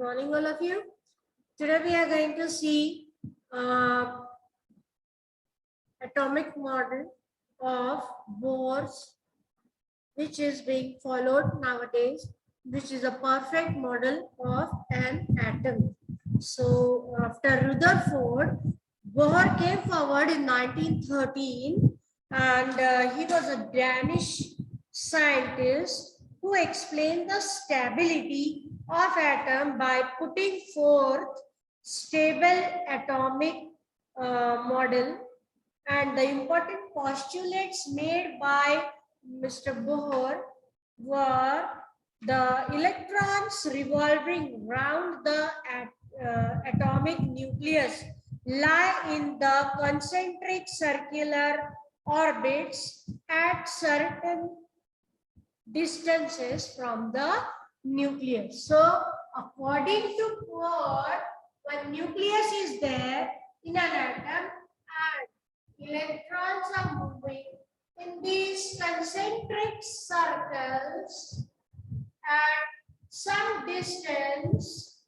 morning, all of you. Today we are going to see atomic model of Bohr's, which is being followed nowadays, which is a perfect model of an atom. So after Rutherford, Bohr came forward in 1913, and he was a Danish scientist who explained the stability of atom by putting forth stable atomic model, and the important postulates made by Mr. Bohr were the electrons revolving round the atomic nucleus lie in the concentric circular orbits at certain distances from the nucleus. So according to Bohr, when nucleus is there in an atom and electrons are moving in these concentric circles at some distance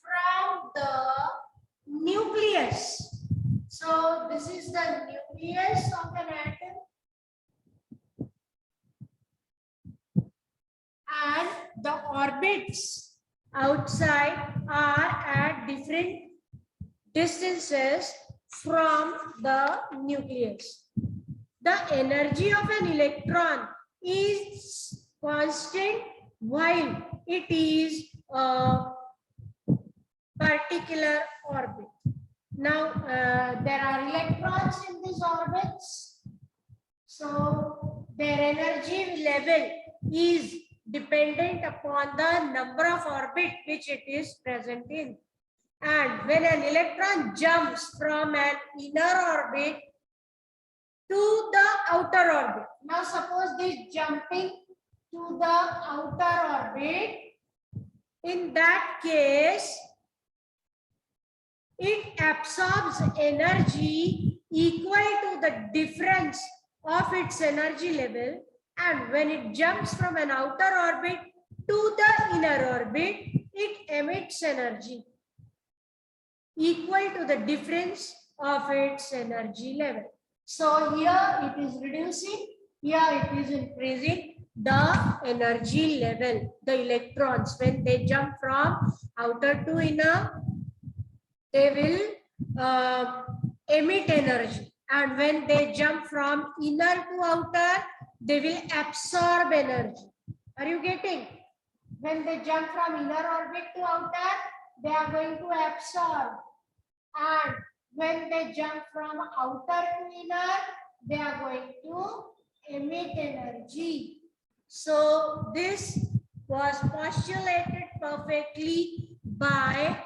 from the nucleus. So this is the nucleus of an atom, and the orbits outside are at different distances from the nucleus. The energy of an electron is constant while it is a particular orbit. Now there are electrons in these orbits, so their energy level is dependent upon the number of orbit which it is present in. And when an electron jumps from an inner orbit to the outer orbit, now suppose this jumping to the outer orbit, in that case it absorbs energy equal to the difference of its energy level, and when it jumps from an outer orbit to the inner orbit, it emits energy equal to the difference of its energy level. So here it is reducing, here it is increasing the energy level. The electrons, when they jump from outer to inner, they will emit energy, and when they jump from inner to outer, they will absorb energy. Are you getting? When they jump from inner orbit to outer, they are going to absorb, and when they jump from outer to inner, they are going to emit energy. So this was postulated perfectly by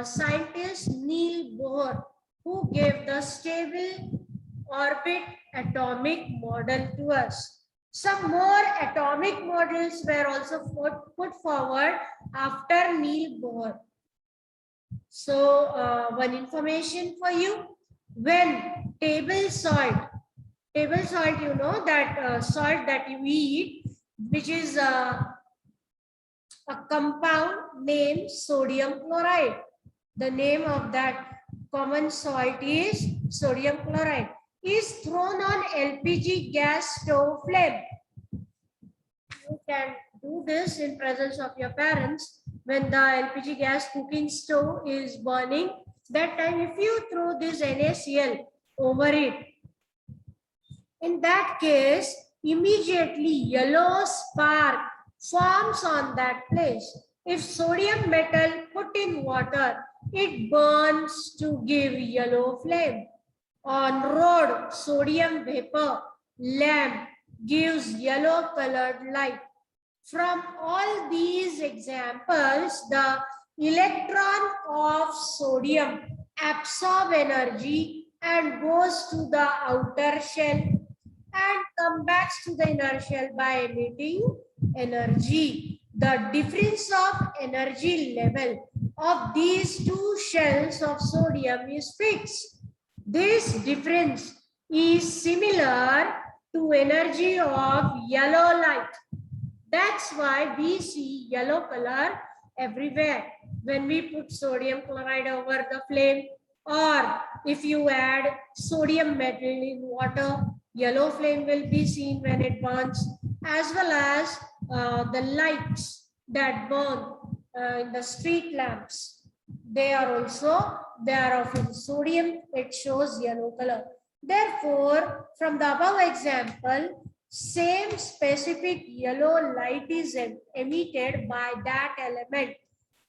scientist Niels Bohr, who gave the stable orbit atomic model to us. Some more atomic models were also put forward after Niels Bohr. So one information for you: when table salt, you know that salt that you eat, which is a compound named sodium chloride. The name of that common salt is sodium chloride, is thrown on LPG gas stove flame. You can do this in presence of your parents. When the LPG gas cooking stove is burning, that time if you throw this NaCl over it, in that case immediately yellow spark forms on that place. If sodium metal put in water, it burns to give yellow flame. On road, sodium vapor lamp gives yellow colored light. From all these examples, the electron of sodium absorbs energy and goes to the outer shell and comes back to the inner shell by emitting energy. The difference of energy level of these two shells of sodium is fixed. This difference is similar to energy of yellow light. That's why we see yellow color everywhere. When we put sodium chloride over the flame, or if you add sodium metal in water, yellow flame will be seen when it burns, as well as the lights that burn in the street lamps. They are of sodium, it shows yellow color. Therefore, from the above example, same specific yellow light is emitted by that element.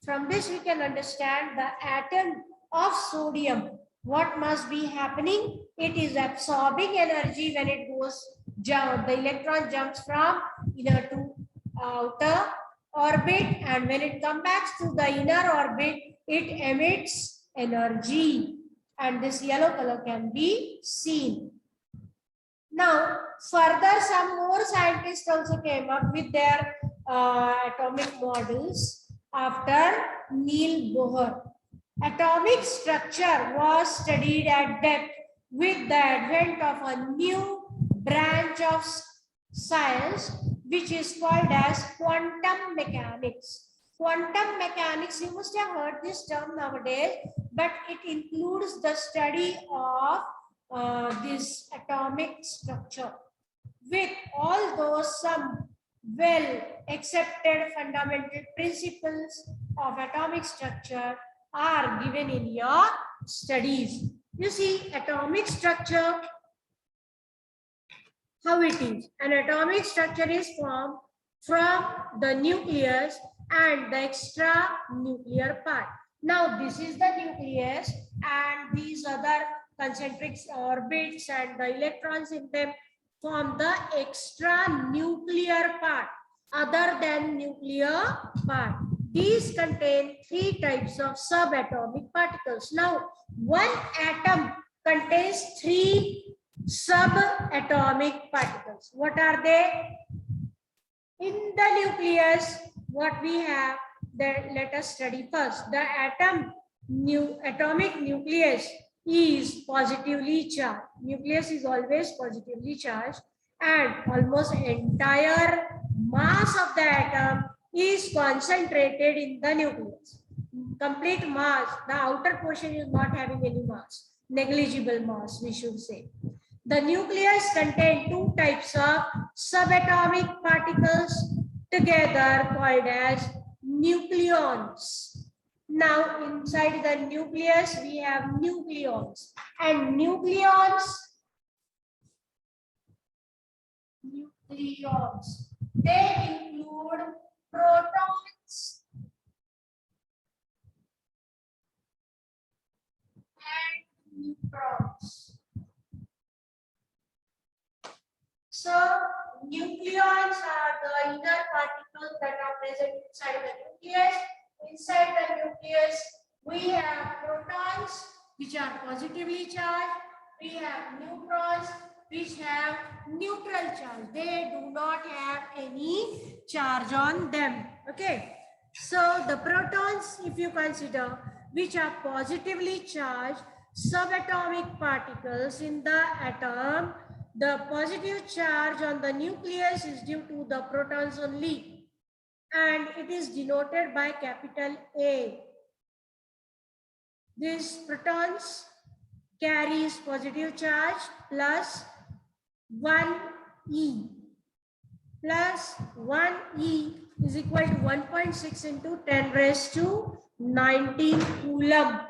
From this, we can understand the atom of sodium. What must be happening? It is absorbing energy when it goes down. The electron jumps from inner to outer orbit, and when it comes back to the inner orbit, it emits energy, and this yellow color can be seen. Now, further, some more scientists also came up with their atomic models after Niels Bohr. Atomic structure was studied at depth with the advent of a new branch of science, which is called as quantum mechanics. Quantum mechanics, you must have heard this term nowadays, but it includes the study of this atomic structure with all those some well accepted fundamental principles of atomic structure are given in your studies. You see, atomic structure, how it is. An atomic structure is formed from the nucleus and the extra nuclear part. Now, this is the nucleus, and these other concentric orbits and the electrons in them form the extra nuclear part, other than nuclear part. These contain 3 types of subatomic particles. Now, one atom contains 3 subatomic particles. What are they? In the nucleus, what we have, let us study first. The atomic nucleus is positively charged. Nucleus is always positively charged, and almost entire mass of the atom is concentrated in the nucleus. Complete mass, the outer portion is not having any mass, negligible mass, we should say. The nucleus contains 2 types of subatomic particles together called as nucleons. Now, inside the nucleus, we have nucleons, and nucleons, they include protons and neutrons. So, nucleons are the inner particles that are present inside the nucleus. Inside the nucleus, we have protons, which are positively charged. We have neutrons, which have neutral charge. They do not have any charge on them. Okay. So, the protons, if you consider, which are positively charged subatomic particles in the atom, the positive charge on the nucleus is due to the protons only, and it is denoted by capital A. These protons carries positive charge plus 1e. Plus 1e is equal to 1.6 into 10 raised to 19 coulomb.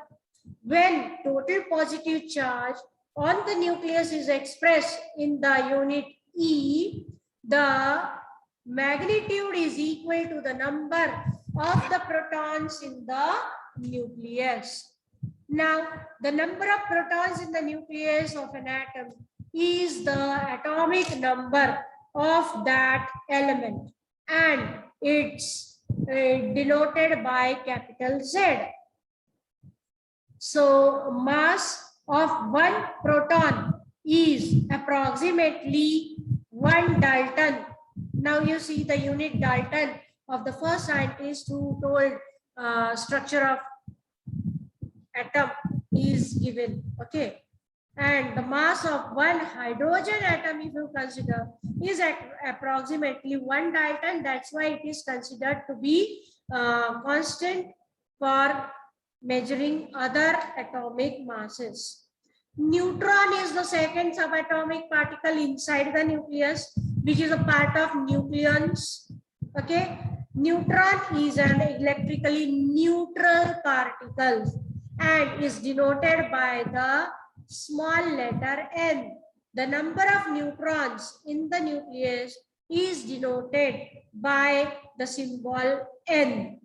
When total positive charge on the nucleus is expressed in the unit E, the magnitude is equal to the number of the protons in the nucleus. Now, the number of protons in the nucleus of an atom is the atomic number of that element, and it's denoted by capital Z. So, mass of one proton is approximately 1 Dalton. Now you see the unit Dalton of the first scientist who told structure of atom is given. Okay, and the mass of one hydrogen atom, if you consider, is at approximately 1 Dalton. That's why it is considered to be constant for measuring other atomic masses. Neutron is the second subatomic particle inside the nucleus, which is a part of nucleons. Okay, neutron is an electrically neutral particle and is denoted by the small letter n. The number of neutrons in the nucleus is denoted by the symbol n.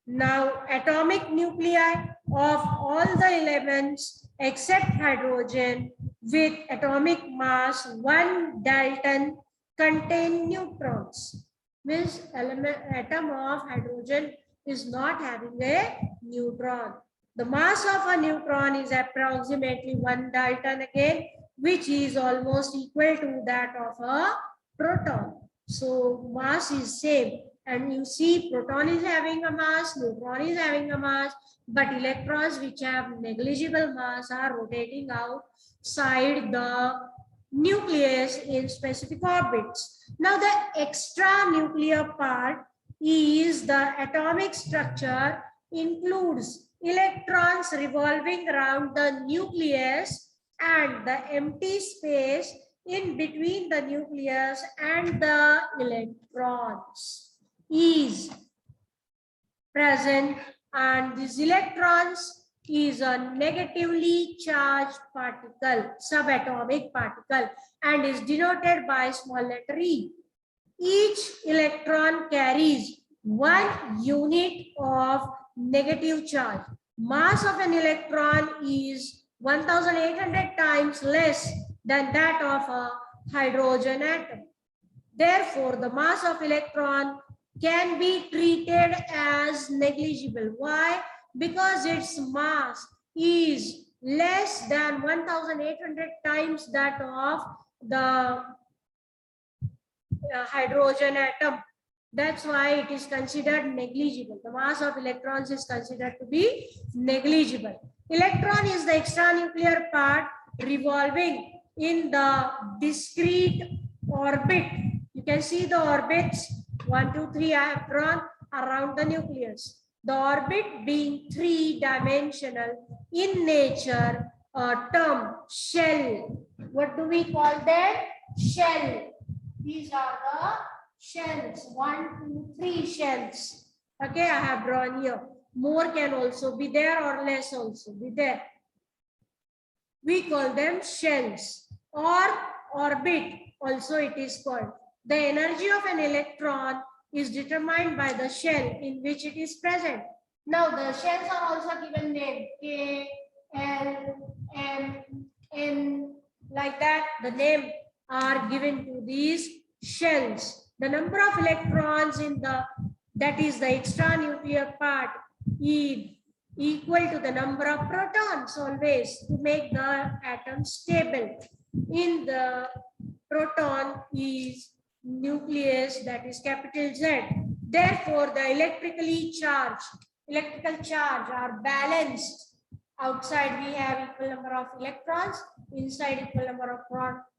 Now, atomic nuclei of all the elements except hydrogen with atomic mass 1 dalton contain neutrons. Means atom of hydrogen is not having a neutron. The mass of a neutron is approximately 1 dalton again, which is almost equal to that of a proton. So mass is same. And you see proton is having a mass, neutron is having a mass, but electrons which have negligible mass are rotating outside the nucleus in specific orbits. Now the extranuclear part is the atomic structure includes electrons revolving around the nucleus and the empty space in between the nucleus and the electrons is present, and these electrons is a negatively charged particle, subatomic particle, and is denoted by small letter e. Each electron carries 1 unit of negative charge. Mass of an electron is 1800 times less than that of a hydrogen atom. Therefore, the mass of electron can be treated as negligible. Why? Because its mass is less than 1800 times that of the hydrogen atom. That's why it is considered negligible. The mass of electrons is considered to be negligible. Electron is the extranuclear part revolving in the discrete orbit. You can see the orbits 1, 2, 3 I have drawn around the nucleus. The orbit being 3-dimensional in nature, a term shell. What do we call that? Shell. These are the shells. 1, 2, 3 shells. Okay, I have drawn here. More can also be there or less also be there. We call them shells or orbit also it is called. The energy of an electron is determined by the shell in which it is present. Now the shells are also given name K, L, M, N, like that. The name are given to these shells. The number of electrons in that is the extranuclear part is equal to the number of protons always to make the atom stable. In the proton is nucleus, that is capital Z. Therefore, the electrical charge are balanced. Outside we have equal number of electrons, inside equal number of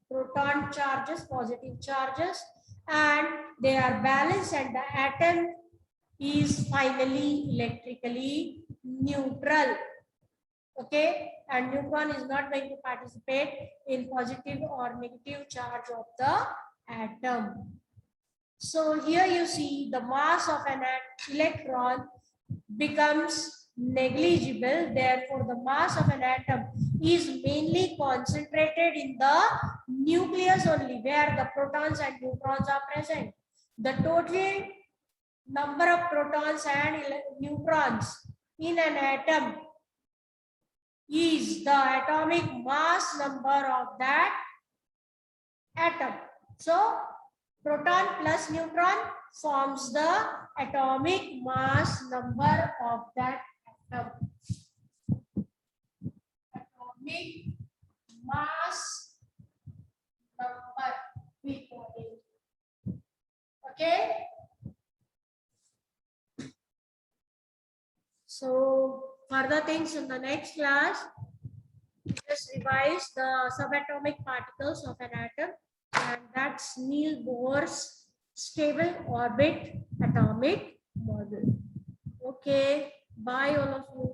proton charges, positive charges, and they are balanced, and the atom is finally electrically neutral. Okay, and neutron is not going to participate in positive or negative charge of the atom. So here you see the mass of an electron becomes negligible. Therefore, the mass of an atom is mainly concentrated in the nucleus only, where the protons and neutrons are present. The total number of protons and neutrons in an atom is the atomic mass number of that atom. So, proton plus neutron forms the atomic mass number of that atom. Atomic mass number, we call it. Okay. So, further things in the next class, just revise the subatomic particles of an atom, and that's Niels Bohr's stable orbit atomic model. Okay, bye all of you.